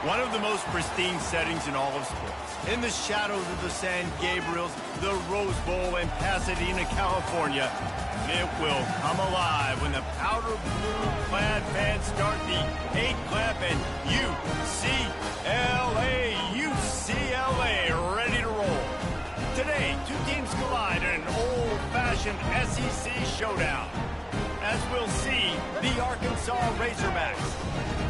One of the most pristine settings in all of sports. In the shadows of the San Gabriels, the Rose Bowl in Pasadena, California, it will come alive when the powder blue-clad fans start the hate clap and UCLA, ready to roll. Today, two teams collide in an old-fashioned SEC showdown. As we'll see, the Arkansas Razorbacks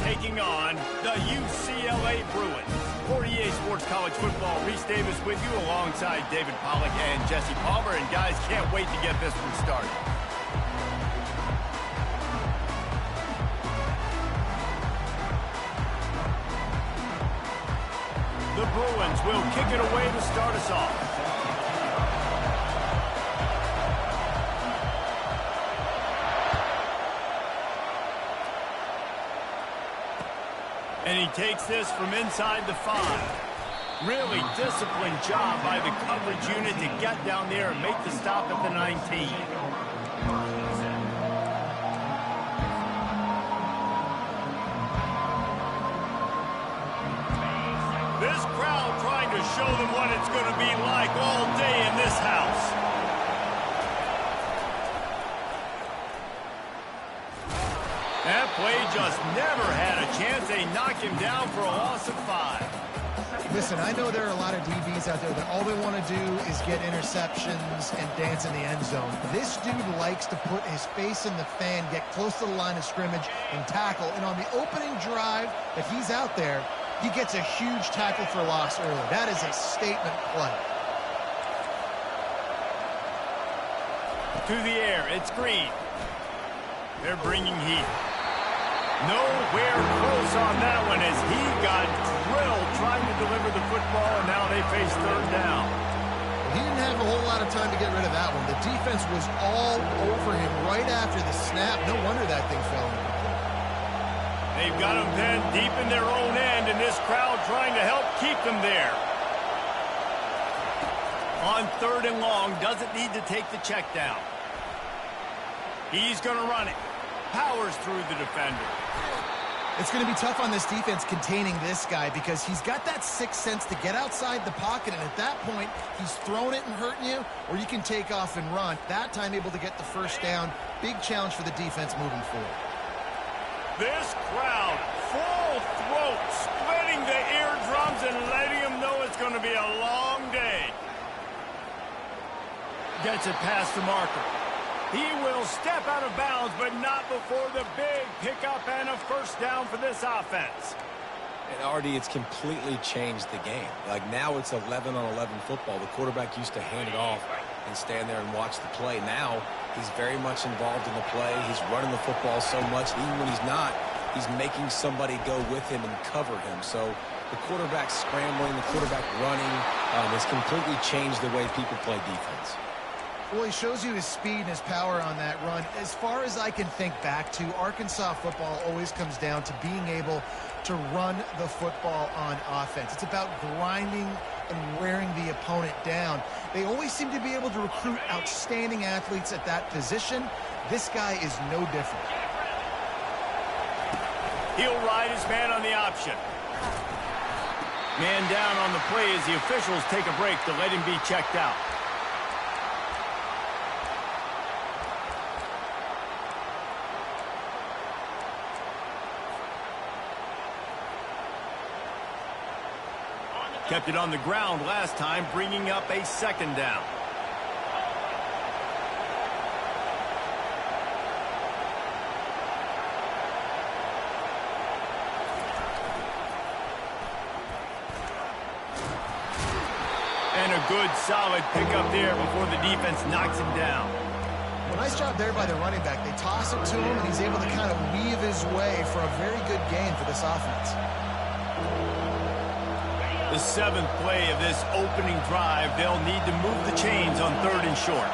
taking on the UCLA Bruins. For EA Sports College Football, Reese Davis with you alongside David Pollack and Jesse Palmer. And guys, can't wait to get this one started. The Bruins will kick it away to start us off. And he takes this from inside the 5. Really disciplined job by the coverage unit to get down there and make the stop at the 19. This crowd trying to show them what it's going to be like all day in this house. That play just never had a chance. They knock him down for a loss of 5. Listen, I know there are a lot of DBs out there that all they want to do is get interceptions and dance in the end zone. This dude likes to put his face in the fan, get close to the line of scrimmage, and tackle. And on the opening drive that he's out there, he gets a huge tackle for loss early. That is a statement play. To the air, it's Green. They're bringing heat. Nowhere close on that one as he got drilled trying to deliver the football, and now they face third down. He didn't have a whole lot of time to get rid of that one. The defense was all over him right after the snap. No wonder that thing fell in. They've got him then deep in their own end, and this crowd trying to help keep them there. On 3rd and long, doesn't need to take the check down. He's going to run it. Powers through the defender. It's going to be tough on this defense containing this guy because he's got that sixth sense to get outside the pocket, and at that point, he's throwing it and hurting you, or you can take off and run. That time able to get the first down. Big challenge for the defense moving forward. This crowd, full throat, splitting the eardrums and letting them know it's going to be a long day. Gets it past the marker. He will step out of bounds, but not before the big pickup and a first down for this offense. And RD, it's completely changed the game. Like now it's 11-on-11 football. The quarterback used to hand it off and stand there and watch the play. Now he's very much involved in the play. He's running the football so much. Even when he's not, he's making somebody go with him and cover him. So the quarterback scrambling, the quarterback running has completely changed the way people play defense. Well, he shows you his speed and his power on that run. As far as I can think back to, Arkansas football always comes down to being able to run the football on offense. It's about grinding and wearing the opponent down. They always seem to be able to recruit outstanding athletes at that position. This guy is no different. He'll ride his man on the option. Man down on the play as the officials take a break to let him be checked out. Kept it on the ground last time, bringing up a second down. And a good, solid pickup there before the defense knocks him down. Well, nice job there by the running back. They toss it to him, and he's able to kind of weave his way for a very good gain for this offense. The 7th play of this opening drive, they'll need to move the chains on 3rd and short.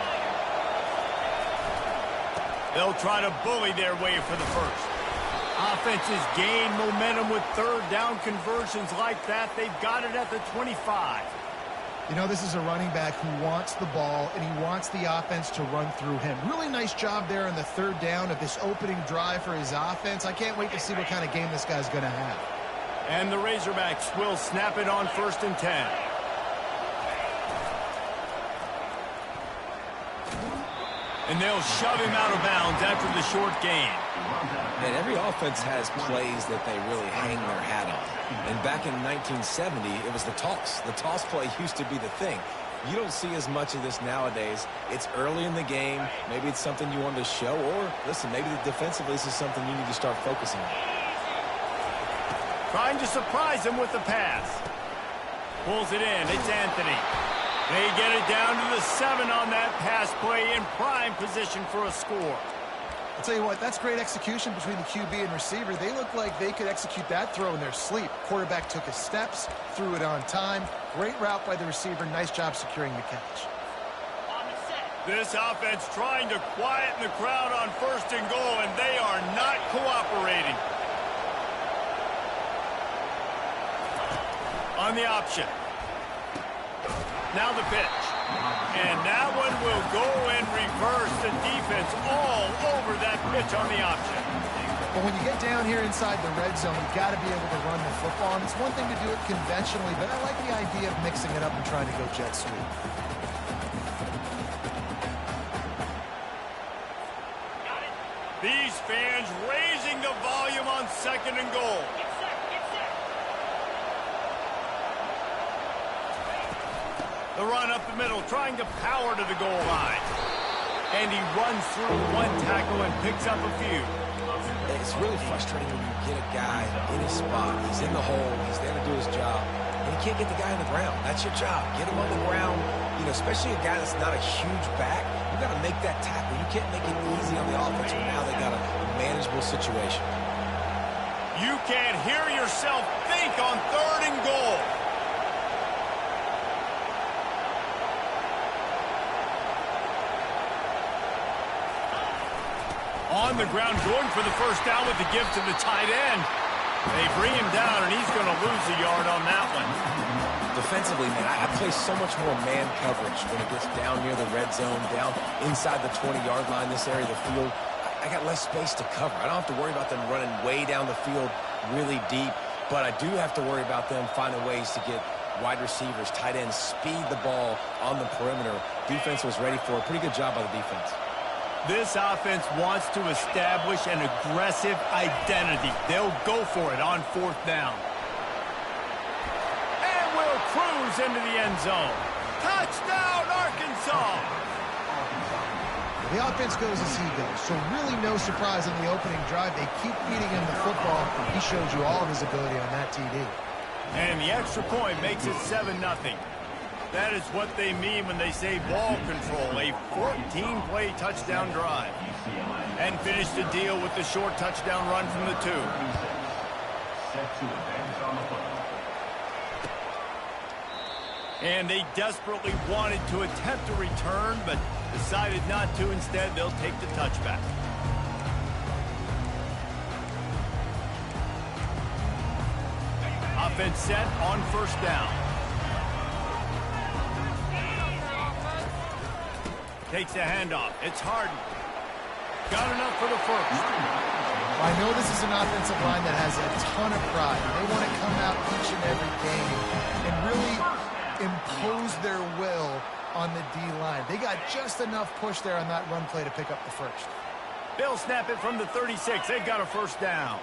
They'll try to bully their way for the first. Offenses gain momentum with 3rd down conversions like that. They've got it at the 25. You know, this is a running back who wants the ball, and he wants the offense to run through him. Really nice job there on the 3rd down of this opening drive for his offense. I can't wait to see what kind of game this guy's going to have. And the Razorbacks will snap it on 1st and 10. And they'll shove him out of bounds after the short gain. And every offense has plays that they really hang their hat on. And back in 1970, it was the toss. The toss play used to be the thing. You don't see as much of this nowadays. It's early in the game. Maybe it's something you want to show. Or, listen, maybe defensively this is something you need to start focusing on. Trying to surprise him with the pass. Pulls it in. It's Anthony. They get it down to the 7 on that pass play in prime position for a score. I'll tell you what, that's great execution between the QB and receiver. They look like they could execute that throw in their sleep. Quarterback took his steps, threw it on time. Great route by the receiver. Nice job securing the catch. This offense trying to quieten the crowd on 1st and goal, and they are not cooperating. On the option. Now the pitch. And that one will go in reverse. The defense all over that pitch on the option. But when you get down here inside the red zone, you've got to be able to run the football. And it's one thing to do it conventionally, but I like the idea of mixing it up and trying to go jet sweep. These fans raising the volume on 2nd and goal. The run up the middle, trying to power to the goal line. And he runs through one tackle and picks up a few. It's really frustrating when you get a guy in his spot. He's in the hole. He's there to do his job. And you can't get the guy on the ground. That's your job. Get him on the ground. You know, especially a guy that's not a huge back. You got to make that tackle. You can't make it easy on the offense when now they got a manageable situation. You can't hear yourself think on 3rd and goal. On the ground, going for the 1st down with the give to the tight end. They bring him down, and he's going to lose a yard on that one. Defensively, man, I play so much more man coverage when it gets down near the red zone, down inside the 20-yard line, this area of the field. I got less space to cover. I don't have to worry about them running way down the field really deep, but I do have to worry about them finding ways to get wide receivers, tight ends, speed the ball on the perimeter. Defense was ready for it. Pretty good job by the defense. This offense wants to establish an aggressive identity. They'll go for it on 4th down. And will cruise into the end zone. Touchdown, Arkansas! The offense goes as he goes, so really no surprise on the opening drive. They keep feeding him the football. He showed you all of his ability on that TD. And the extra point makes it 7-0. That is what they mean when they say ball control, a 14-play touchdown drive. And finish the deal with the short touchdown run from the 2. And they desperately wanted to attempt a return, but decided not to. Instead, they'll take the touchback. Offense set on 1st down. Takes the handoff. It's Harden. Got enough for the 1st. I know this is an offensive line that has a ton of pride. They want to come out each and every game and really impose their will on the D-line. They got just enough push there on that run play to pick up the 1st. They'll snap it from the 36. They've got a 1st down.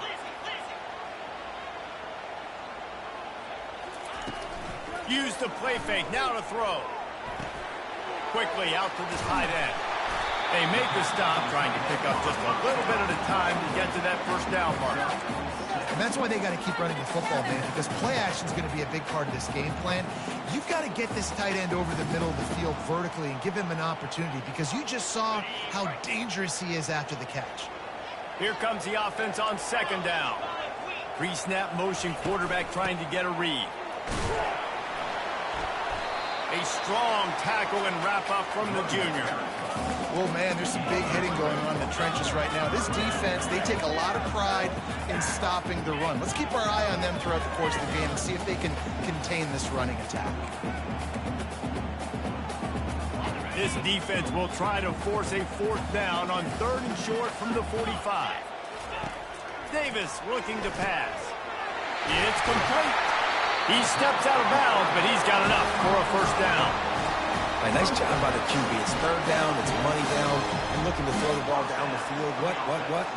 Use the play fake. Now to throw. Quickly out to the tight end. They make the stop, trying to pick up just a little bit at a time to get to that 1st down mark. And that's why they got to keep running the football, man, because play action is going to be a big part of this game plan. You've got to get this tight end over the middle of the field vertically and give him an opportunity, because you just saw how dangerous he is after the catch. Here comes the offense on 2nd down. Pre-snap motion, quarterback trying to get a read. A strong tackle and wrap-up from the junior. Well, man, there's some big hitting going on in the trenches right now. This defense, they take a lot of pride in stopping the run. Let's keep our eye on them throughout the course of the game and see if they can contain this running attack. This defense will try to force a 4th down on 3rd and short from the 45. Davis looking to pass. It's complete. He steps out of bounds, but he's got enough for a first down. Right, nice job by the QB. It's third down. It's money down. I'm looking to throw the ball down the field.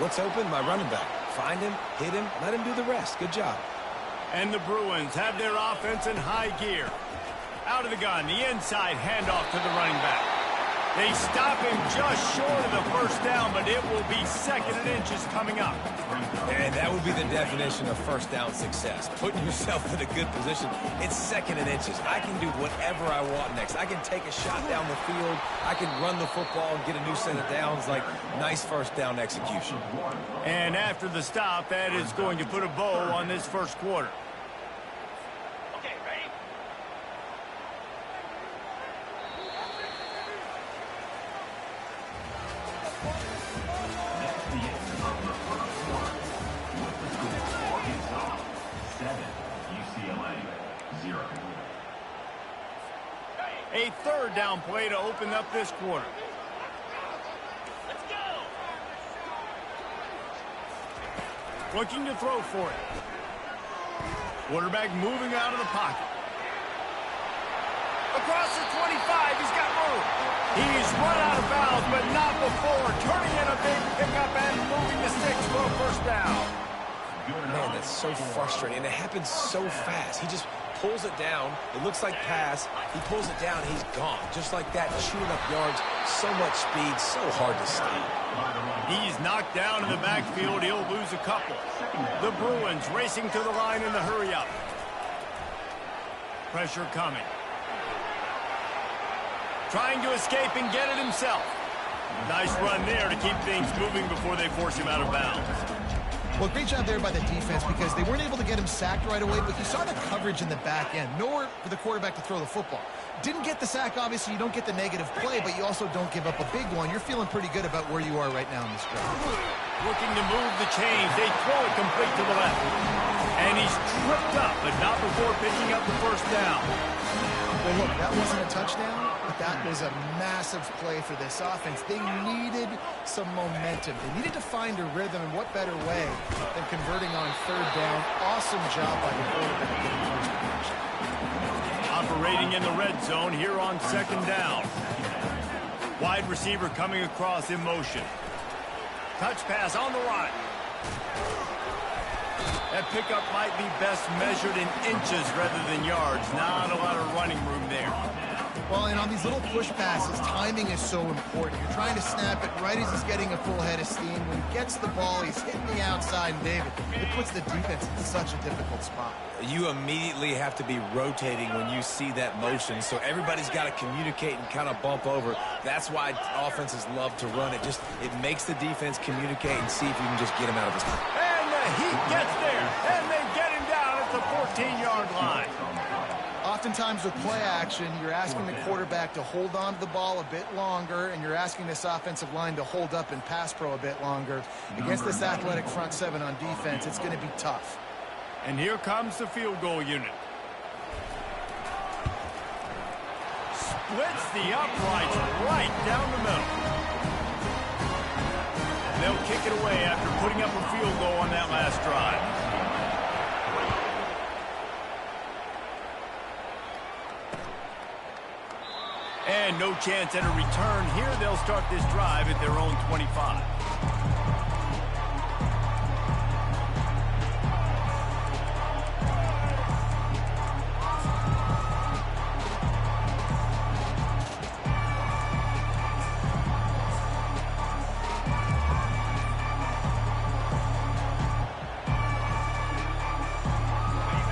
What's open? My running back. Find him, hit him, let him do the rest. Good job. And the Bruins have their offense in high gear. Out of the gun, the inside handoff to the running back. They stop him just short of the first down, but it will be second and inches coming up. And that would be the definition of first down success. Putting yourself in a good position. It's second and inches. I can do whatever I want next. I can take a shot down the field. I can run the football and get a new set of downs. Like, nice first down execution. And after the stop, that is going to put a bow on this first quarter. A third down play to open up this quarter. Let's go. Looking to throw for it. Quarterback moving out of the pocket. Across the 25, he's got room. He's run out of bounds, but not before turning in a big pickup and moving the sticks for a first down. Man, that's so frustrating. And it happens so fast. He just pulls it down. It looks like pass. He pulls it down. He's gone. Just like that, chewing up yards. So much speed. So hard to stop. He's knocked down in the backfield. He'll lose a couple. The Bruins racing to the line in the hurry-up. Pressure coming. Trying to escape and get it himself. Nice run there to keep things moving before they force him out of bounds. Well, great job there by the defense because they weren't able to get him sacked right away, but you saw the coverage in the back end. Nowhere for the quarterback to throw the football. Didn't get the sack, obviously. You don't get the negative play, but you also don't give up a big one. You're feeling pretty good about where you are right now in this drive. Looking to move the chains. They throw it complete to the left. And he's tripped up, but not before picking up the first down. Well, look, that wasn't a touchdown, but that was a massive play for this offense. They needed some momentum. They needed to find a rhythm, and what better way than converting on third down. Awesome job by the quarterback getting first position. Operating in the red zone here on second down. Wide receiver coming across in motion. Touch pass on the right. That pickup might be best measured in inches rather than yards. Not a lot of running room there. Well, and on these little push passes, timing is so important. You're trying to snap it right as he's getting a full head of steam. When he gets the ball, he's hitting the outside, and David, it puts the defense in such a difficult spot. You immediately have to be rotating when you see that motion, so everybody's got to communicate and kind of bump over. That's why offenses love to run it. It makes the defense communicate and see if you can just get him out of his time. And the heat gets there, and they get him down at the 14-yard line. Oftentimes with play action, you're asking the quarterback to hold on to the ball a bit longer, and you're asking this offensive line to hold up in pass pro a bit longer. Against this athletic front seven on defense, it's going to be tough. And here comes the field goal unit. Splits the uprights right down the middle. They'll kick it away after putting up a field goal on that last drive. And no chance at a return here. They'll start this drive at their own 25.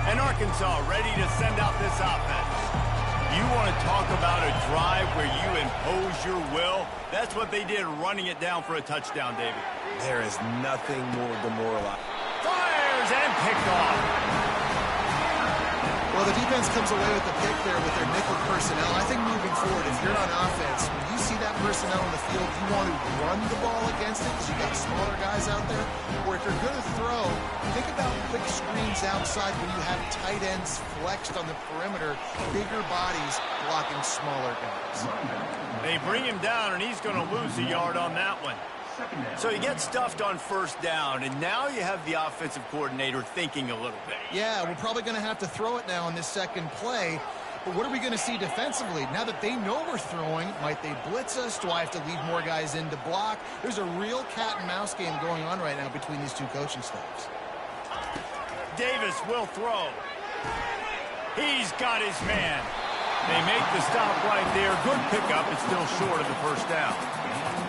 And Arkansas ready to send out this offense. You want to talk about a drive where you impose your will? That's what they did, running it down for a touchdown, David. There is nothing more demoralizing. Fires and picked off. Well, the defense comes away with the pick there with their nickel personnel. I think moving forward, if you're on offense, when you see that personnel in the field, you want to run the ball against it because you got smaller guys out there. Or if you're going to throw, think about quick screens outside when you have tight ends flexed on the perimeter, bigger bodies blocking smaller guys. They bring him down, and he's going to lose a yard on that one. So you get stuffed on first down, and now you have the offensive coordinator thinking a little bit. Yeah, we're probably going to have to throw it now on this second play. But what are we going to see defensively? Now that they know we're throwing, might they blitz us? Do I have to leave more guys in to block? There's a real cat and mouse game going on right now between these two coaching staffs. Davis will throw. He's got his man. They make the stop right there. Good pickup. It's still short of the first down.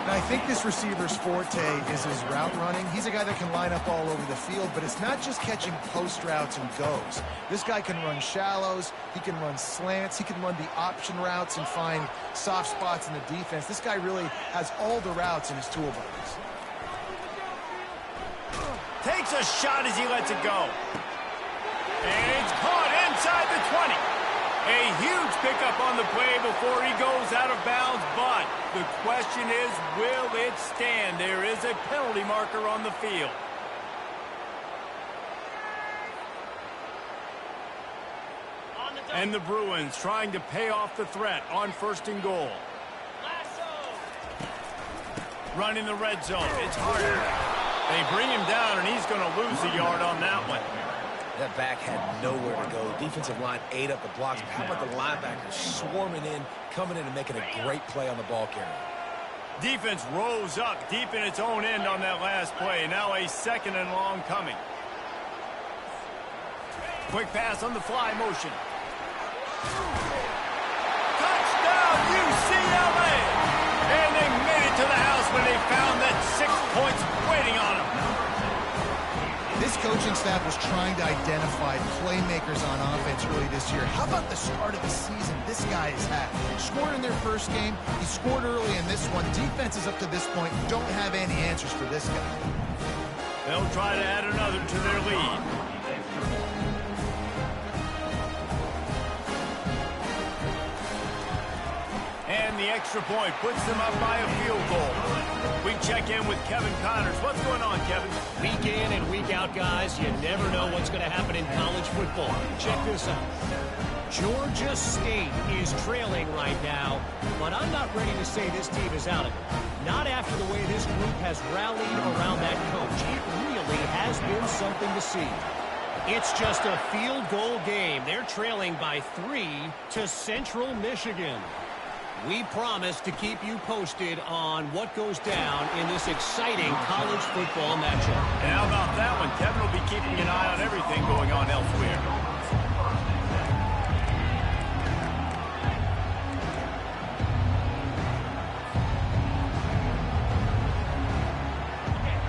And I think this receiver's forte is his route running. He's a guy that can line up all over the field, but it's not just catching post routes and goes. This guy can run shallows. He can run slants. He can run the option routes and find soft spots in the defense. This guy really has all the routes in his toolbox. Takes a shot as he lets it go. And it's caught inside the 20. A huge pickup on the play before he goes out of bounds, but the question is, will it stand? There is a penalty marker on the field. And the Bruins trying to pay off the threat on first and goal. Running the red zone. It's harder. They bring him down, and he's going to lose a yard on that one. That back had nowhere to go. Defensive line ate up the blocks. How about the linebackers swarming in, coming in and making a great play on the ball carrier? Defense rose up deep in its own end on that last play. Now a second and long coming. Quick pass on the fly motion. Touchdown, UCLA! And they made it to the house when they found that 6 points waiting on them. This coaching staff was trying to identify playmakers on offense early this year. How about the start of the season this guy has had? Scored in their first game. He scored early in this one. Defenses up to this point don't have any answers for this guy. They'll try to add another to their lead. And the extra point puts them up by a field goal. We check in with Kevin Connors. What's going on, Kevin? Week in and week out, guys, you never know what's going to happen in college football. Check this out. Georgia State is trailing right now, but I'm not ready to say this team is out of it. Not after the way this group has rallied around that coach. It really has been something to see. It's just a field goal game. They're trailing by 3 to Central Michigan. We promise to keep you posted on what goes down in this exciting college football matchup. And how about that one? Kevin will be keeping an eye on everything going on elsewhere.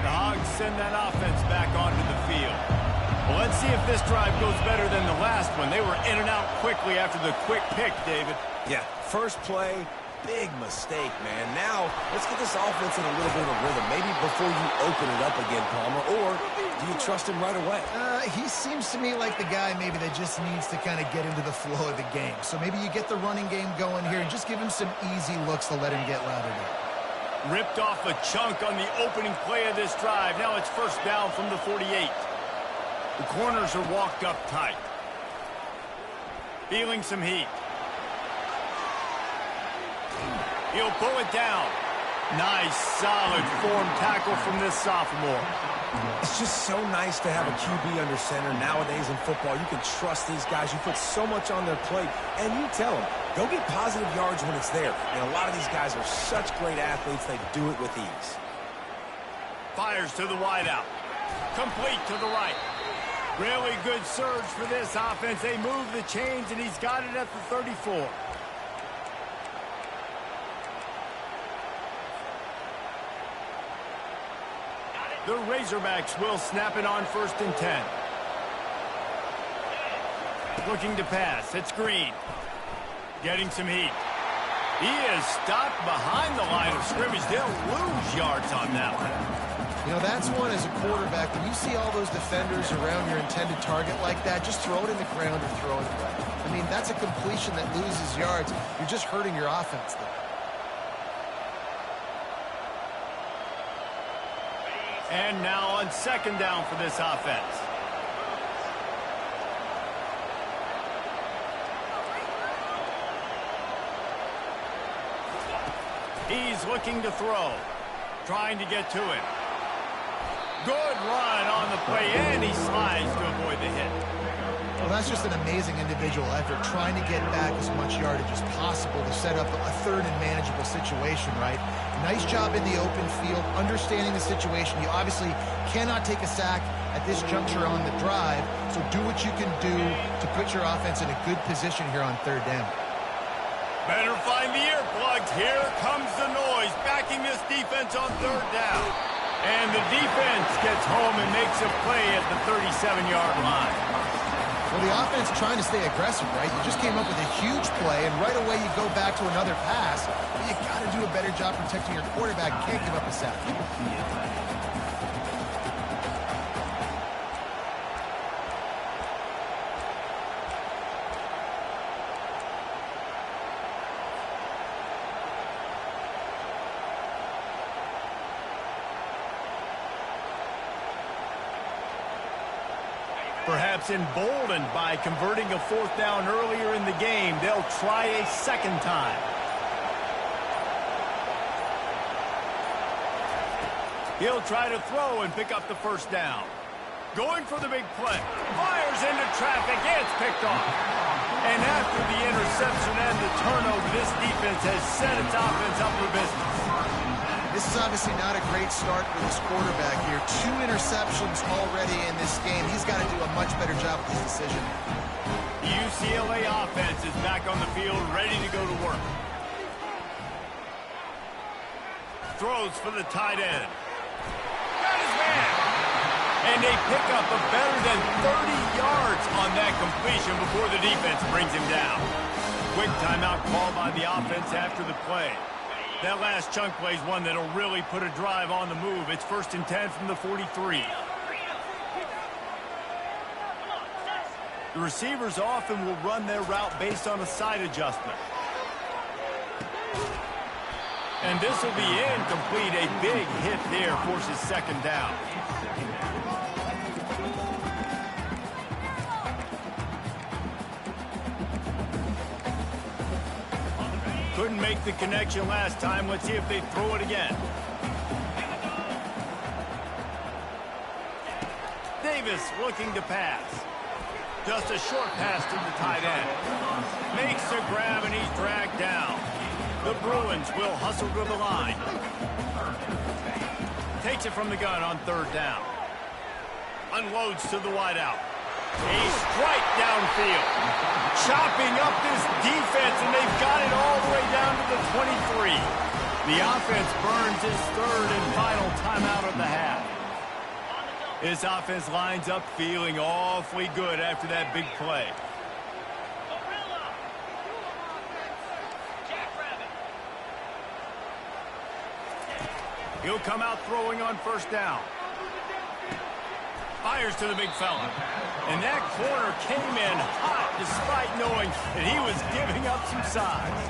The Hogs send that offense back onto the field. Well, let's see if this drive goes better than the last one. They were in and out quickly after the quick pick, David. Yeah, first play, big mistake, man. Now, let's get this offense in a little bit of a rhythm. Maybe before you open it up again, Palmer, or do you trust him right away? He seems to me like the guy maybe that just needs to kind of get into the flow of the game. So maybe you get the running game going here and just give him some easy looks to let him get louder up. Ripped off a chunk on the opening play of this drive. Now it's first down from the 48. The corners are walked up tight. Feeling some heat. He'll pull it down. Nice, solid form tackle from this sophomore. It's just so nice to have a QB under center. Nowadays in football, you can trust these guys. You put so much on their plate, and you tell them, go get positive yards when it's there. And a lot of these guys are such great athletes, they do it with ease. Fires to the wideout. Complete to the right. Really good surge for this offense. They move the chains, and he's got it at the 34. The Razorbacks will snap it on first and 10. Looking to pass. It's Green. Getting some heat. He is stopped behind the line of scrimmage. They'll lose yards on that one. You know, that's one as a quarterback. When you see all those defenders around your intended target like that, just throw it in the ground or throw it away. I mean, that's a completion that loses yards. You're just hurting your offense there. And now on second down for this offense. He's looking to throw. trying to get to him. Good run on the play, and he slides to avoid the hit. Well, that's just an amazing individual effort, trying to get back as much yardage as possible to set up a third and manageable situation, right? Nice job in the open field, understanding the situation. You obviously cannot take a sack at this juncture on the drive, so do what you can do to put your offense in a good position here on third down. Better find the earplugs. Here comes the noise, backing this defense on third down. And the defense gets home and makes a play at the 37-yard line. Well, the offense trying to stay aggressive, right? You just came up with a huge play, and right away you go back to another pass. But you got to do a better job protecting your quarterback. You can't give up a sack. Perhaps emboldened by converting a fourth down earlier in the game, they'll try a second time. He'll try to throw and pick up the first down. Going for the big play. Fires into traffic. It's picked off. And after the interception and the turnover, this defense has set its offense up for business. This is obviously not a great start for this quarterback here. 2 interceptions already in this game. He's got to do a much better job with this decision. The UCLA offense is back on the field, ready to go to work. Throws for the tight end. Got his man. And they pick up a better than 30 yards on that completion before the defense brings him down. Quick timeout called by the offense after the play. That last chunk play is one that'll really put a drive on the move. It's 1st and 10 from the 43. The receivers often will run their route based on a side adjustment. And this will be incomplete. A big hit there forces second down. Couldn't make the connection last time. Let's see if they throw it again. Davis looking to pass. Just a short pass to the tight end. Makes a grab and he's dragged down. The Bruins will hustle to the line. Takes it from the gun on third down. Unloads to the wideout. A strike downfield. Chopping up this defense, and they've got it all the way down to the 23. The offense burns his third and final timeout of the half. This offense lines up feeling awfully good after that big play. He'll come out throwing on first down. Fires to the big fella. And that corner came in hot despite knowing that he was giving up some size.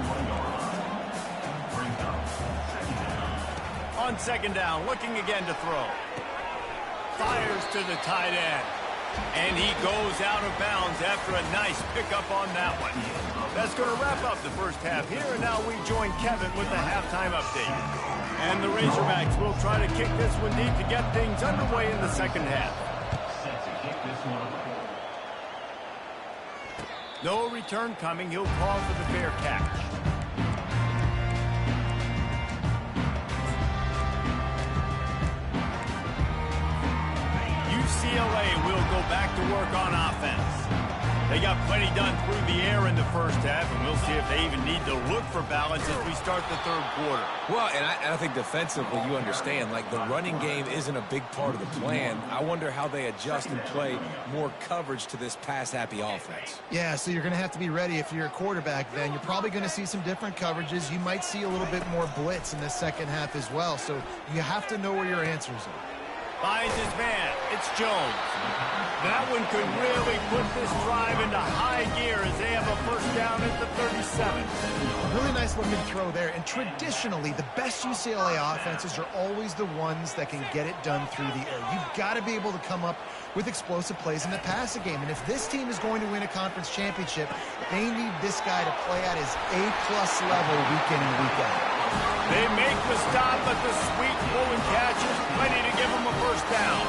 On second down, looking again to throw. Fires to the tight end. And he goes out of bounds after a nice pickup on that one. That's going to wrap up the first half here, and now we join Kevin with the halftime update. And the Razorbacks will try to kick this one deep to get things underway in the second half. No return coming. He'll call for the fair catch. UCLA will go back to work on offense. They got plenty done through the air in the first half, and we'll see if they even need to look for balance as we start the third quarter. Well, and I think defensively, you understand, like the running game isn't a big part of the plan. I wonder how they adjust and play more coverage to this pass-happy offense. Yeah, so you're going to have to be ready if you're a quarterback then. You're probably going to see some different coverages. You might see a little bit more blitz in the second half as well, so you have to know where your answers are. Finds his man. It's Jones. That one could really put this drive into high gear as they have a first down at the 37. Really nice looking throw there. And traditionally, the best UCLA offenses are always the ones that can get it done through the air. You've got to be able to come up with explosive plays in the passing game. And if this team is going to win a conference championship, they need this guy to play at his A+ level week in and week out. They make the stop, but the sweet pulling catch is plenty to give them a first down.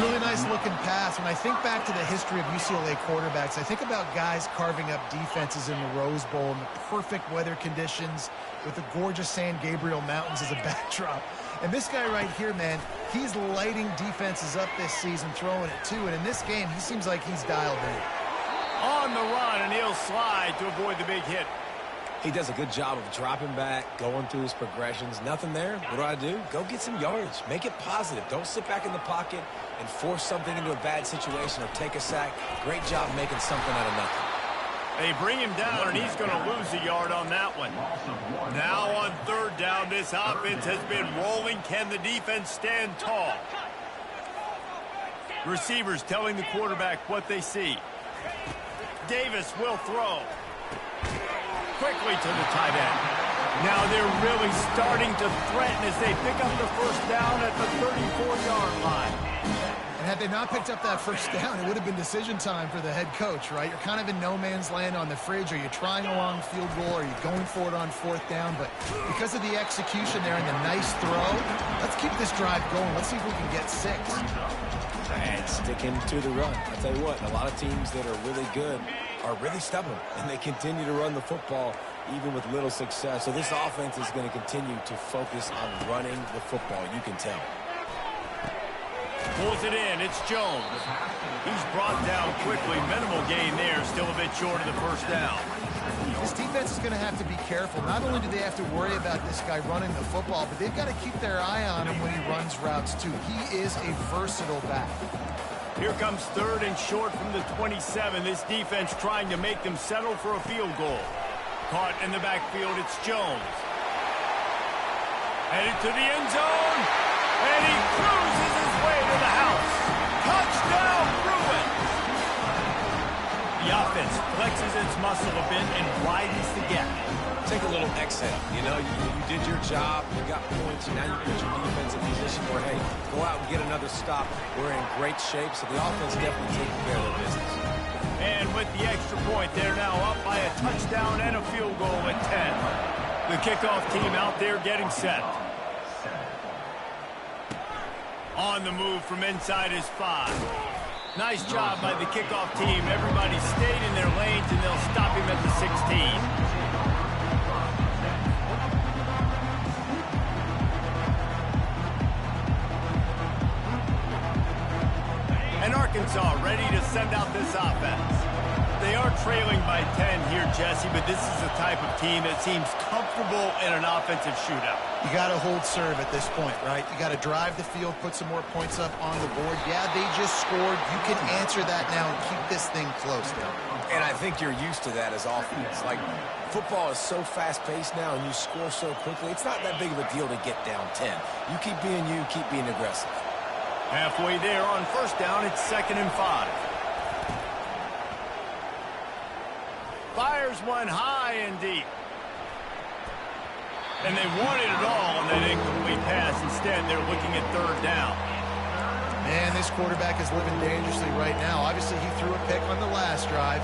Really nice looking pass. When I think back to the history of UCLA quarterbacks, I think about guys carving up defenses in the Rose Bowl in the perfect weather conditions with the gorgeous San Gabriel Mountains as a backdrop. And this guy right here, man, he's lighting defenses up this season, throwing it too. And in this game, he seems like he's dialed in. On the run, and he'll slide to avoid the big hit. He does a good job of dropping back, going through his progressions. Nothing there. What do? Go get some yardage. Make it positive. Don't sit back in the pocket and force something into a bad situation or take a sack. Great job making something out of nothing. They bring him down, and he's going to lose a yard on that one. Now on third down, this offense has been rolling. Can the defense stand tall? Receivers telling the quarterback what they see. Davis will throw. Quickly to the tight end. Now they're really starting to threaten as they pick up the first down at the 34-yard line. And had they not picked up that first down, it would have been decision time for the head coach, right? You're kind of in no man's land on the fridge. Are you trying a long field goal? Are you going for it on fourth down? But because of the execution there and the nice throw, let's keep this drive going. Let's see if we can get 6. And sticking to the run. I'll tell you what, a lot of teams that are really good are really stubborn, and they continue to run the football even with little success. So this offense is going to continue to focus on running the football. You can tell. Pulls it in. It's Jones. He's brought down quickly. Minimal gain there. Still a bit short of the first down. This defense is going to have to be careful. Not only do they have to worry about this guy running the football, but they've got to keep their eye on him when he runs routes too. He is a versatile back. Here comes third and short from the 27. This defense trying to make them settle for a field goal. Caught in the backfield, it's Jones. Headed to the end zone, and he cruises his way to the house. Touchdown, Bruins! The offense flexes its muscle a bit and widens the gap. Take a little exhale. You know, you did your job, you got points, and now you put your defense in position where, hey, go out and get another stop. We're in great shape, so the offense definitely taking care of their business. And with the extra point, they're now up by a touchdown and a field goal at 10. The kickoff team out there getting set. On the move from inside his 5. Nice job by the kickoff team. Everybody stayed in their lanes, and they'll stop him at the 16. And Arkansas ready to send out this offense. They are trailing by 10 here, Jesse, but this is the type of team that seems comfortable in an offensive shootout. You got to hold serve at this point, right? You got to drive the field, put some more points up on the board. Yeah, they just scored. You can answer that now and keep this thing close. And I think you're used to that as offense. Like, football is so fast-paced now, and you score so quickly. It's not that big of a deal to get down 10. You keep being aggressive. Halfway there on first down, it's 2nd and 5. Fires one high and deep. And they wanted it all on that incomplete pass. Instead, they're looking at third down. Man, this quarterback is living dangerously right now. Obviously, he threw a pick on the last drive.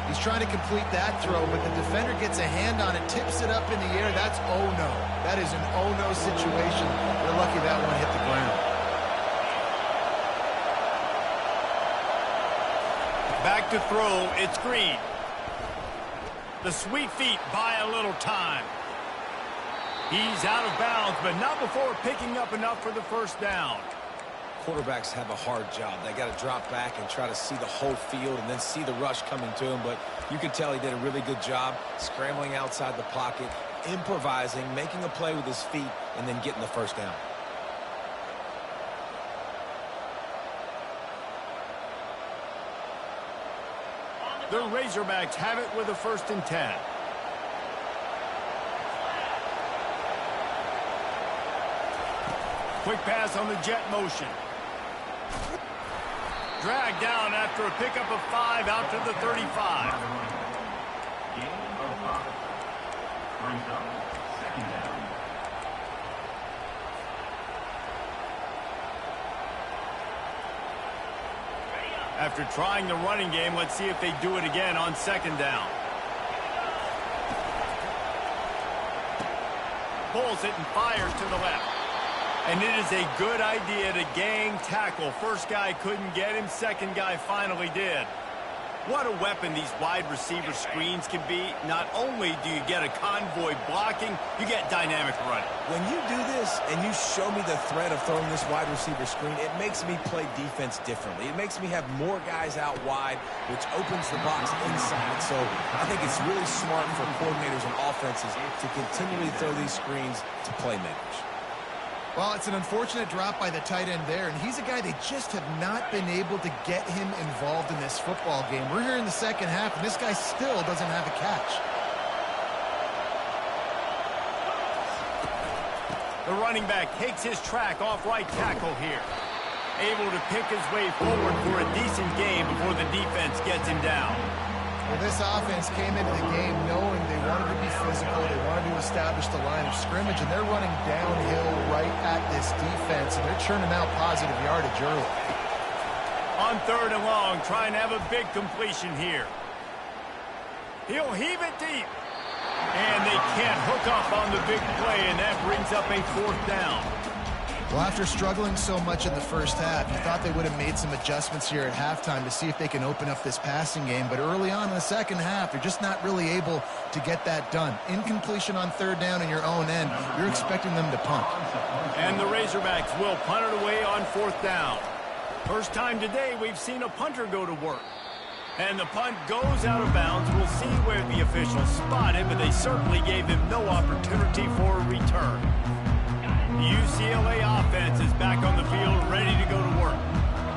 He's trying to complete that throw, but the defender gets a hand on it, tips it up in the air. That's oh-no. That is an oh-no situation. They're lucky that one hit the ground. Back to throw, it's Green. The sweet feet buy a little time. He's out of bounds, but not before picking up enough for the first down. Quarterbacks have a hard job. They got to drop back and try to see the whole field and then see the rush coming to him. But you could tell he did a really good job scrambling outside the pocket, improvising, making a play with his feet, and then getting the first down. The Razorbacks have it with a 1st and 10. Quick pass on the jet motion. Dragged down after a pickup of 5 out to the 35. After trying the running game, let's see if they do it again on 2nd down. pulls it and fires to the left. And it is a good idea to gang tackle. First guy couldn't get him, second guy finally did. What a weapon these wide receiver screens can be. Not only do you get a convoy blocking, you get dynamic running. When you do this and you show me the threat of throwing this wide receiver screen, it makes me play defense differently. It makes me have more guys out wide, which opens the box inside. So I think it's really smart for coordinators and offenses to continually throw these screens to playmakers. Well, it's an unfortunate drop by the tight end there, and he's a guy they just have not been able to get him involved in this football game. We're here in the second half, and this guy still doesn't have a catch. The running back takes his track off right tackle here. Able to pick his way forward for a decent game before the defense gets him down. Well, this offense came into the game knowing they wanted to be physical, they wanted to establish the line of scrimmage, and they're running downhill right at this defense, and they're churning out positive yardage early. On 3rd and long, trying to have a big completion here. He'll heave it deep. And they can't hook up on the big play, and that brings up a 4th down. Well, after struggling so much in the first half, you thought they would have made some adjustments here at halftime to see if they can open up this passing game. But early on in the second half, they're just not really able to get that done. Incompletion on 3rd down in your own end, you're expecting them to punt. And the Razorbacks will punt it away on 4th down. First time today we've seen a punter go to work. And the punt goes out of bounds. We'll see where the officials spot it, but they certainly gave him no opportunity for a return. The UCLA offense is back on the field, ready to go to work.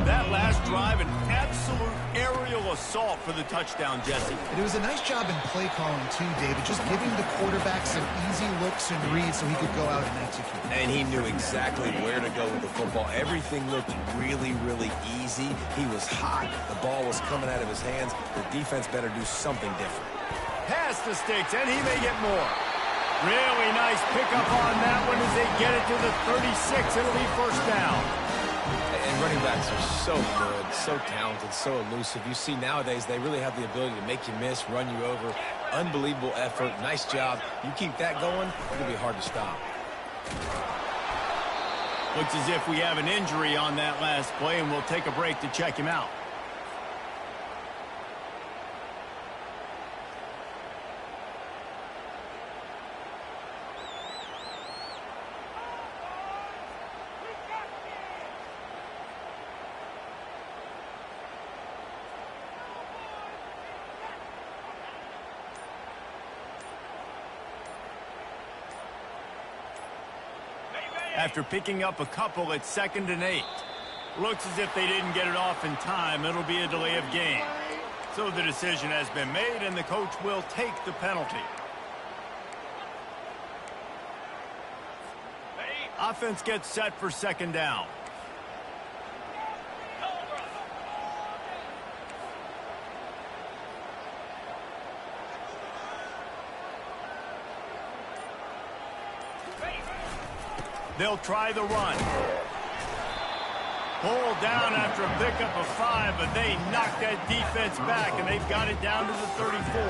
That last drive, an absolute aerial assault for the touchdown, Jesse. It was a nice job in play calling, too, David, just giving the quarterback some easy looks and reads so he could go out and execute. And he knew exactly where to go with the football. Everything looked really, really easy. He was hot. The ball was coming out of his hands. The defense better do something different. Pass the sticks, and he may get more. Really nice pickup on that one as they get it to the 36. It'll be 1st down. And running backs are so good, so talented, so elusive. You see nowadays they really have the ability to make you miss, run you over. Unbelievable effort. Nice job. You keep that going, it'll be hard to stop. Looks as if we have an injury on that last play, and we'll take a break to check him out. After picking up a couple at 2nd and 8. Looks as if they didn't get it off in time. It'll be a delay of game. So the decision has been made, and the coach will take the penalty. Offense gets set for 2nd down. They'll try the run. Pulled down after a pickup of 5, but they knocked that defense back, and they've got it down to the 34.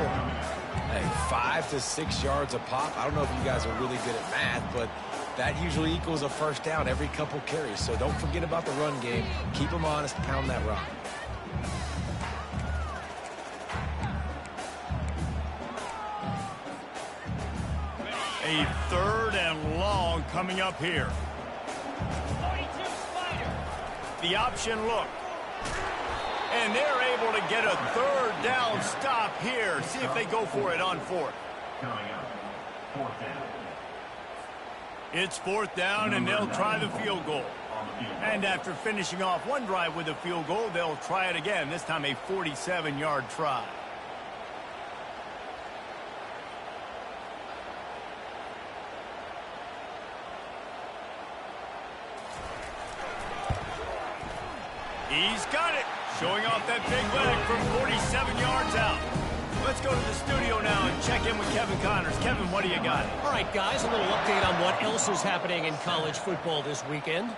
Hey, 5 to 6 yards a pop. I don't know if you guys are really good at math, but that usually equals a 1st down every couple carries. So don't forget about the run game. Keep them honest, pound that rock. A 3rd and long coming up here. The option look. And they're able to get a 3rd down stop here. See if they go for it on 4th. It's 4th down, and they'll try the field goal. And after finishing off one drive with a field goal, they'll try it again, this time a 47-yard try. He's got it. Showing off that big leg from 47 yards out. Let's go to the studio now and check in with Kevin Connors. Kevin, what do you got? All right, guys, a little update on what else is happening in college football this weekend.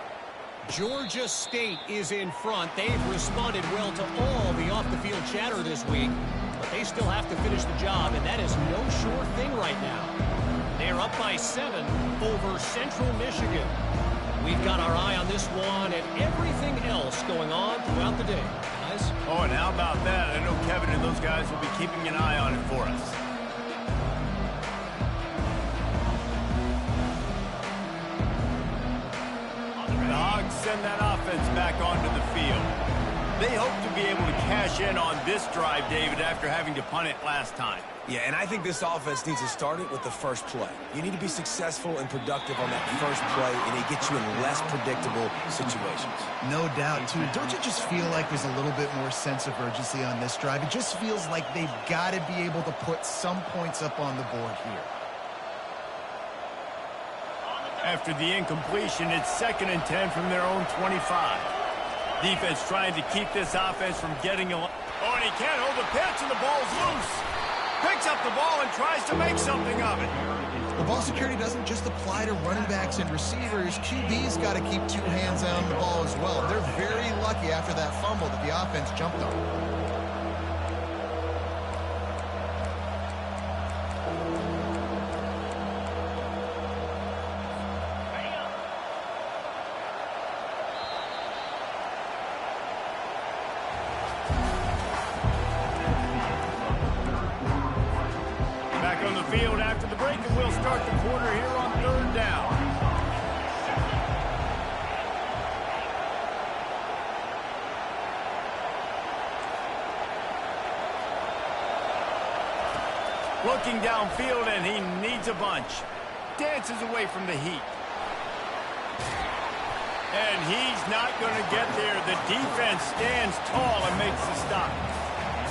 Georgia State is in front. They've responded well to all the off-the-field chatter this week, but they still have to finish the job, and that is no sure thing right now. They are up by 7 over Central Michigan. We've got our eye on this one and everything else going on throughout the day, guys. Oh, and how about that? I know Kevin and those guys will be keeping an eye on it for us. The Hogs send that offense back onto the field. They hope to be able to cash in on this drive, David, after having to punt it last time. Yeah, and I think this offense needs to start it with the first play. You need to be successful and productive on that first play, and it gets you in less predictable situations. No doubt, too. Don't you just feel like there's a little bit more sense of urgency on this drive? It just feels like they've got to be able to put some points up on the board here. After the incompletion, it's 2nd and 10 from their own 25. Defense trying to keep this offense from getting a... Oh, and he can't hold the pitch, and the ball's loose. Picks up the ball and tries to make something of it. The ball security doesn't just apply to running backs and receivers. QB's got to keep 2 hands on the ball as well. They're very lucky after that fumble that the offense jumped on. Field after the break, and we'll start the quarter here on 3rd down. Looking downfield, and he needs a bunch. Dances away from the heat. And he's not going to get there. The defense stands tall and makes the stop.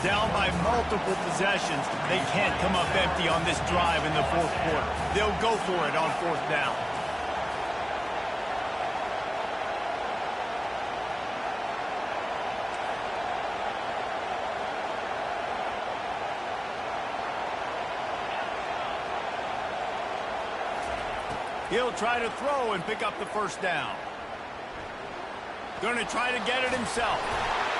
Down by multiple possessions. They can't come up empty on this drive in the 4th quarter. They'll go for it on 4th down. He'll try to throw and pick up the 1st down. Going to try to get it himself.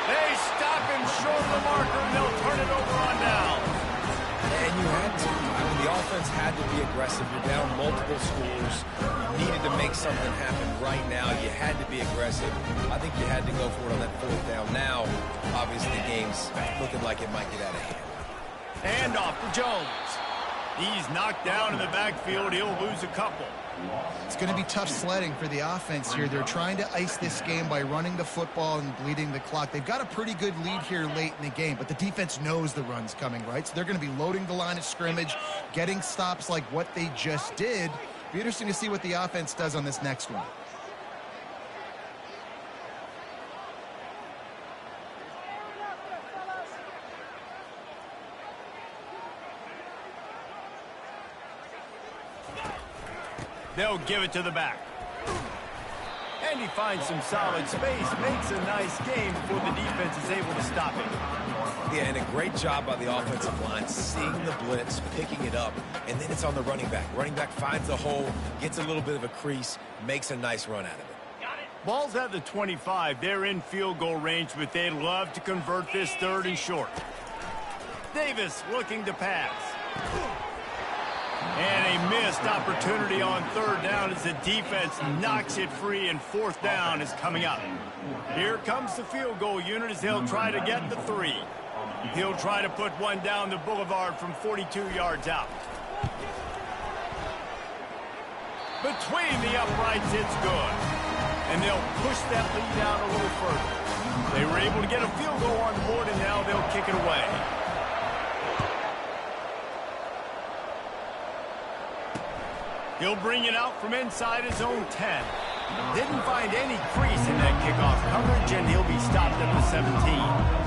They stop him short of the marker, and they'll turn it over on down. And you had to. I mean, the offense had to be aggressive. You're down multiple scores. You needed to make something happen right now. You had to be aggressive. I think you had to go for it on that 4th down. Now, obviously, the game's looking like it might get out of hand. Hand off to Jones. He's knocked down in the backfield. He'll lose a couple. It's going to be tough sledding for the offense here. They're trying to ice this game by running the football and bleeding the clock. They've got a pretty good lead here late in the game, but the defense knows the run's coming, right? So they're going to be loading the line of scrimmage, getting stops like what they just did. Be interesting to see what the offense does on this next one. They'll give it to the back. And he finds some solid space, makes a nice game before the defense is able to stop him. Yeah, and a great job by the offensive line, seeing the blitz, picking it up, and then it's on the running back. Running back finds the hole, gets a little bit of a crease, makes a nice run out of it. Ball's at the 25. They're in field goal range, but they'd love to convert this 3rd and short. Davis looking to pass. And a missed opportunity on 3rd down as the defense knocks it free, and 4th down is coming up. Here comes the field goal unit as they'll try to get the 3. He'll try to put one down the boulevard from 42 yards out. Between the uprights, it's good. And they'll push that lead out a little further. They were able to get a field goal on the board, and now they'll kick it away. He'll bring it out from inside his own 10. Didn't find any crease in that kickoff coverage, and he'll be stopped at the 17.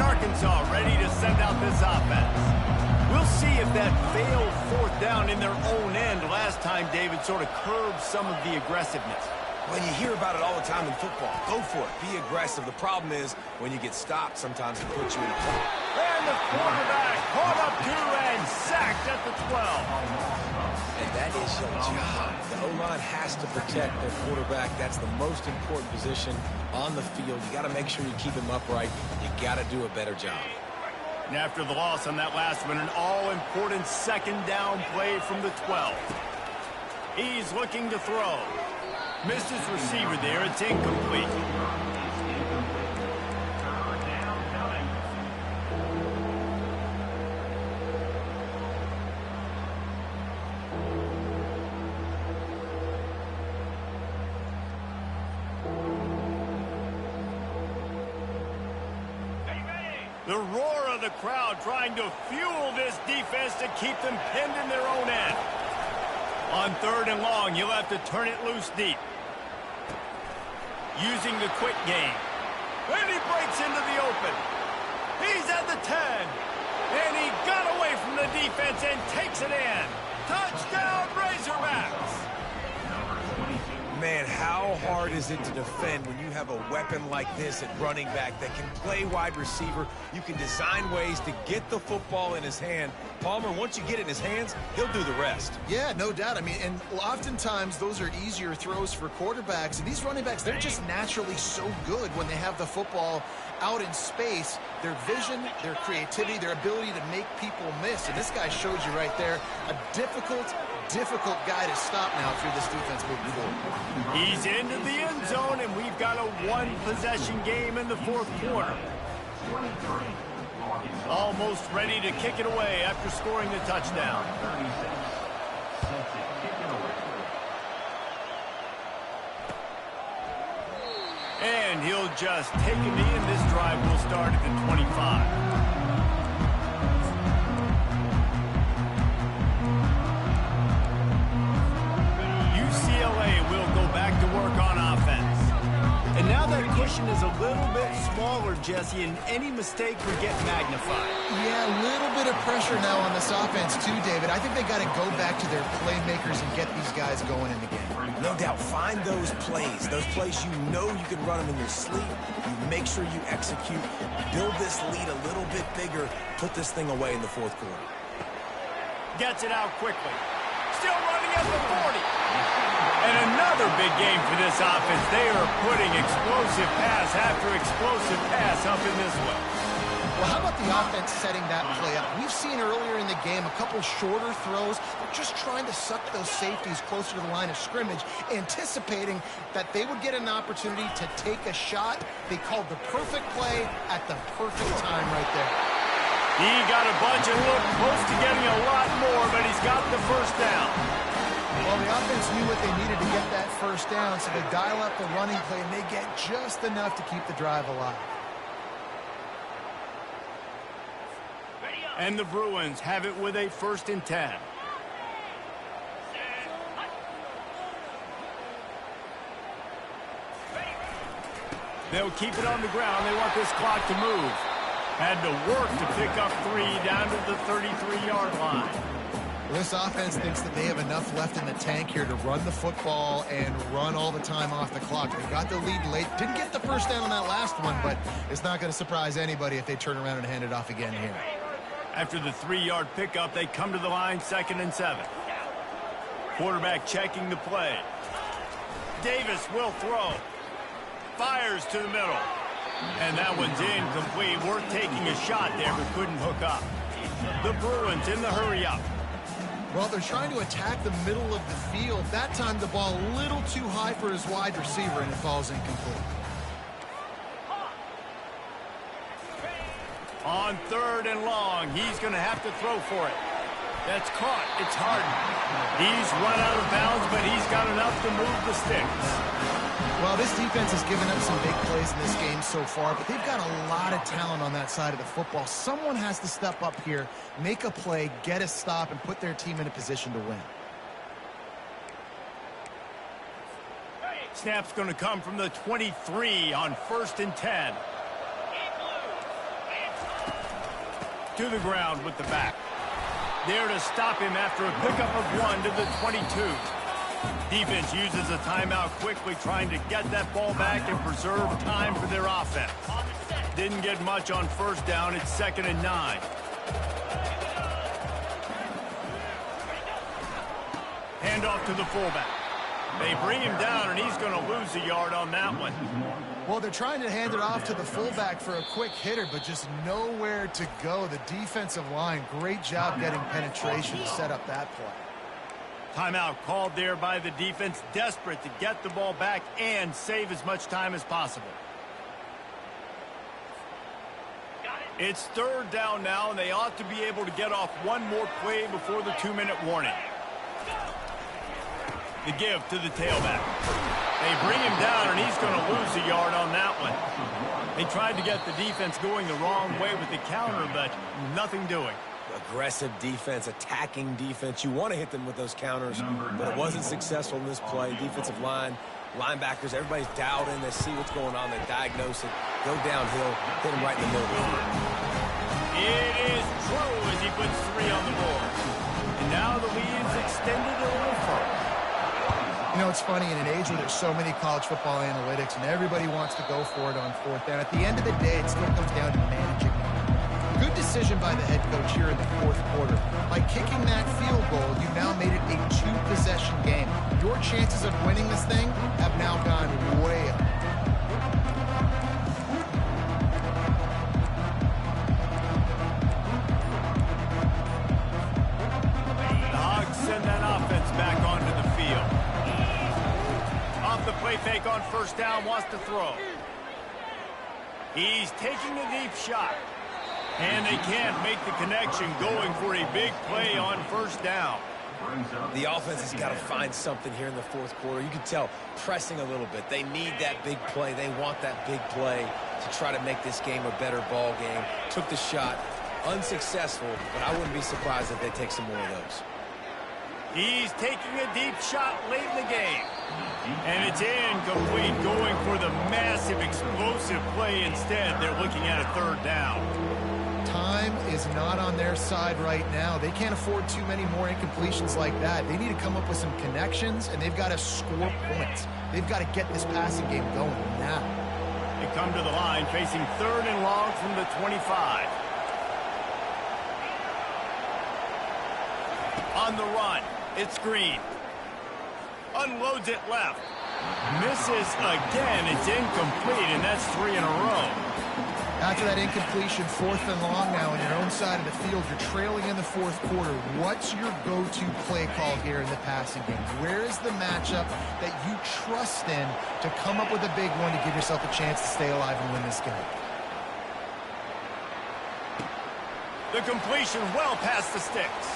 Arkansas ready to send out this offense. We'll see if that failed 4th down in their own end last time, David, sort of curbed some of the aggressiveness. Well, you hear about it all the time in football. Go for it. Be aggressive. The problem is when you get stopped, sometimes it puts you in a hole. And the quarterback caught up to and sacked at the 12. And that is your job. The O-line has to protect their quarterback. That's the most important position on the field. You got to make sure you keep him upright. You got to do a better job. And after the loss on that last one, an all-important second down play from the 12. He's looking to throw. Missed his receiver there. It's incomplete. The roar of the crowd trying to fuel this defense to keep them pinned in their own end. On 3rd and long, you'll have to turn it loose deep. Using the quick game. And he breaks into the open. He's at the 10. And he got away from the defense and takes it in. Touchdown, Razorbacks! Man, how hard is it to defend when you have a weapon like this at running back that can play wide receiver? You can design ways to get the football in his hand. Palmer, once you get it in his hands, he'll do the rest. Yeah, no doubt. I mean, and oftentimes those are easier throws for quarterbacks. And these running backs, they're just naturally so good when they have the football out in space. Their vision, their creativity, their ability to make people miss. And this guy shows you right there a difficult guy to stop now through this defense moving forward. He's into the end zone, and we've got a one-possession game in the 4th quarter. Almost ready to kick it away after scoring the touchdown. And he'll just take a knee, and this drive will start at the 25. Will go back to work on offense. And now that cushion is a little bit smaller, Jesse, and any mistake would get magnified. Yeah, a little bit of pressure now on this offense too, David. I think they got to go back to their playmakers and get these guys going in the game. No doubt, find those plays you know you can run them in your sleep. You make sure you execute, build this lead a little bit bigger, put this thing away in the 4th quarter. Gets it out quickly. Still running at the 40. And another big game for this offense. They are putting explosive pass after explosive pass up in this one. Well, how about the offense setting that play up? We've seen earlier in the game a couple shorter throws. They're just trying to suck those safeties closer to the line of scrimmage, anticipating that they would get an opportunity to take a shot. They called the perfect play at the perfect time right there. He got a bunch and looked close to getting a lot more, but he's got the first down. Well, the offense knew what they needed to get that first down, so they dial up the running play, and they get just enough to keep the drive alive. And the Bruins have it with a 1st and 10. They'll keep it on the ground. They want this clock to move. Had to work to pick up 3 down to the 33-yard line. This offense thinks that they have enough left in the tank here to run the football and run all the time off the clock. They got the lead late. Didn't get the first down on that last one, but it's not going to surprise anybody if they turn around and hand it off again here. After the 3-yard pickup, they come to the line 2nd and 7. Quarterback checking the play. Davis will throw. Fires to the middle. And that one's incomplete. Worth taking a shot there, but couldn't hook up. The Bruins in the hurry up. Well, they're trying to attack the middle of the field. That time the ball a little too high for his wide receiver, and it falls incomplete. On 3rd and long, he's going to have to throw for it. That's caught. It's Harden. He's run out of bounds, but he's got enough to move the sticks. Well, this defense has given up some big plays in this game so far, but they've got a lot of talent on that side of the football. Someone has to step up here, make a play, get a stop, and put their team in a position to win. Snap's going to come from the 23 on 1st and 10. To the ground with the back. There to stop him after a pickup of 1 to the 22. Defense uses a timeout quickly, trying to get that ball back and preserve time for their offense. Didn't get much on first down. It's 2nd and 9. Handoff to the fullback. They bring him down, and he's going to lose a yard on that one. Well, they're trying to hand it off to the fullback for a quick hitter, but just nowhere to go. The defensive line, great job getting penetration to set up that play. Timeout called there by the defense, desperate to get the ball back and save as much time as possible. It's 3rd down now, and they ought to be able to get off one more play before the 2-minute warning. The give to the tailback. They bring him down, and he's going to lose a yard on that one. They tried to get the defense going the wrong way with the counter, but nothing doing. Aggressive defense, attacking defense. You want to hit them with those counters, but it wasn't successful in this play. Defensive line, linebackers, everybody's dialed in. They see what's going on. They diagnose it, go downhill, hit them right in the middle of the field. It is true as he puts 3 on the board. And now the lead is extended a little further. You know, it's funny, in an age where there's so many college football analytics and everybody wants to go for it on 4th down, at the end of the day, it still comes down to managing. Good decision by the head coach here in the 4th quarter. By kicking that field goal, you've now made it a 2-possession game. Your chances of winning this thing have now gone way up. The Hogs send that offense back onto the field. Off the play fake on 1st down, wants to throw. He's taking a deep shot. And they can't make the connection, going for a big play on 1st down. The offense has got to find something here in the 4th quarter. You can tell pressing a little bit. They need that big play. They want that big play to try to make this game a better ball game. Took the shot, unsuccessful, but I wouldn't be surprised if they take some more of those. He's taking a deep shot late in the game. And it's incomplete, going for the massive, explosive play instead. They're looking at a 3rd down. Time is not on their side right now. They can't afford too many more incompletions like that. They need to come up with some connections, and they've got to score points. They've got to get this passing game going now. They come to the line facing 3rd and long from the 25. On the run, it's Green. Unloads it left. Misses again. It's incomplete, and that's 3 in a row. After that incompletion, 4th and long now on your own side of the field, you're trailing in the 4th quarter. What's your go-to play call here in the passing game? Where is the matchup that you trust in to come up with a big one to give yourself a chance to stay alive and win this game? The completion well past the sticks.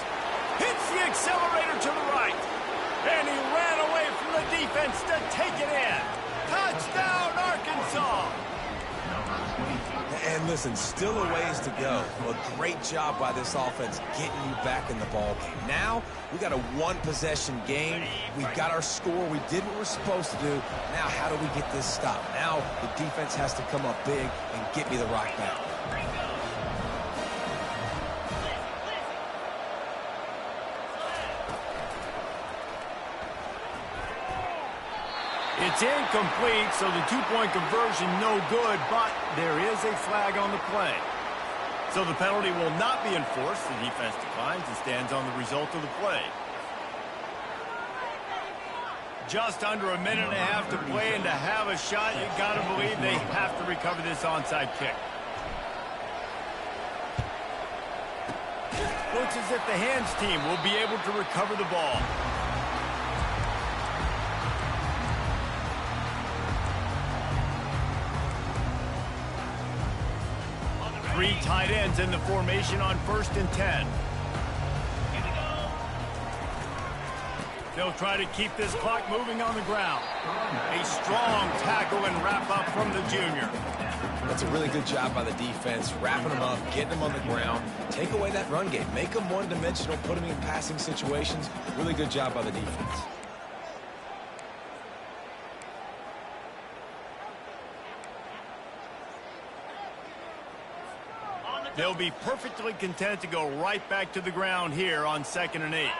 Hits the accelerator to the right. And he ran away from the defense to take it in. Touchdown, Arkansas! And listen, still a ways to go. A great job by this offense getting you back in the ball game. Now, we got a 1-possession game. We've got our score. We did what we're supposed to do. Now, how do we get this stopped? Now, the defense has to come up big and get me the rock back. It's incomplete, so the 2-point conversion no good, but there is a flag on the play. So the penalty will not be enforced. The defense declines and stands on the result of the play. Just under a minute and a half to play, and to have a shot, you got to believe they have to recover this onside kick. Looks as if the hands team will be able to recover the ball. Three tight ends in the formation on 1st and 10. They'll try to keep this clock moving on the ground. A strong tackle and wrap up from the junior. That's a really good job by the defense, wrapping them up, getting them on the ground. Take away that run game. Make them one-dimensional, put them in passing situations. Really good job by the defense. They'll be perfectly content to go right back to the ground here on 2nd and 8.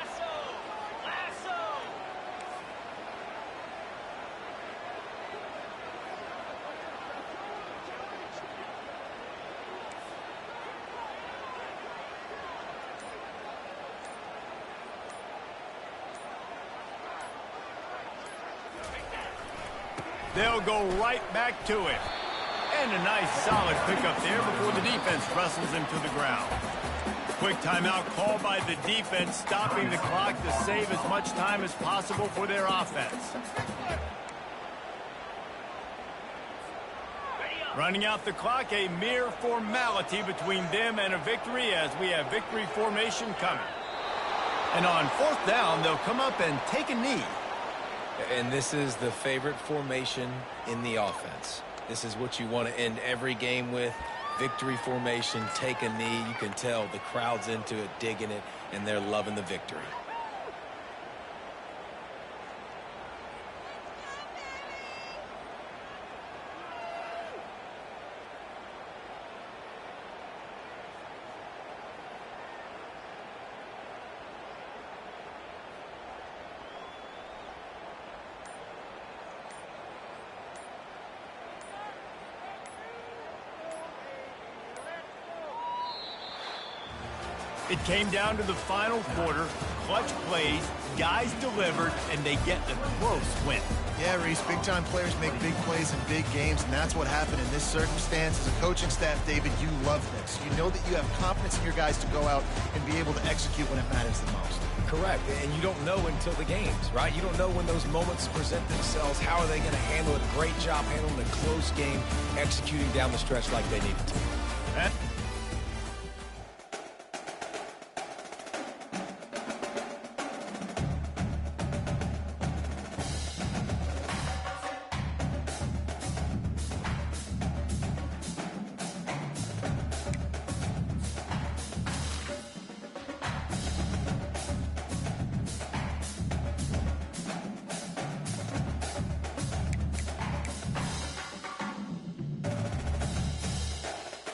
They'll go right back to it. And a nice solid pickup there before the defense wrestles him to the ground. Quick timeout called by the defense, stopping the clock to save as much time as possible for their offense. Running out the clock, a mere formality between them and a victory as we have victory formation coming. And on fourth down, they'll come up and take a knee. And this is the favorite formation in the offense. This is what you want to end every game with. Victory formation, take a knee. You can tell the crowd's into it, digging it, and they're loving the victory. It came down to the final quarter. Clutch plays, guys delivered, and they get a close win. Yeah, Reese, big-time players make big plays in big games, and that's what happened in this circumstance. As a coaching staff, David, you love this. You know that you have confidence in your guys to go out and be able to execute when it matters the most. Correct, and you don't know until the games, right? You don't know when those moments present themselves. How are they going to handle it? Great job handling a close game, executing down the stretch like they needed to.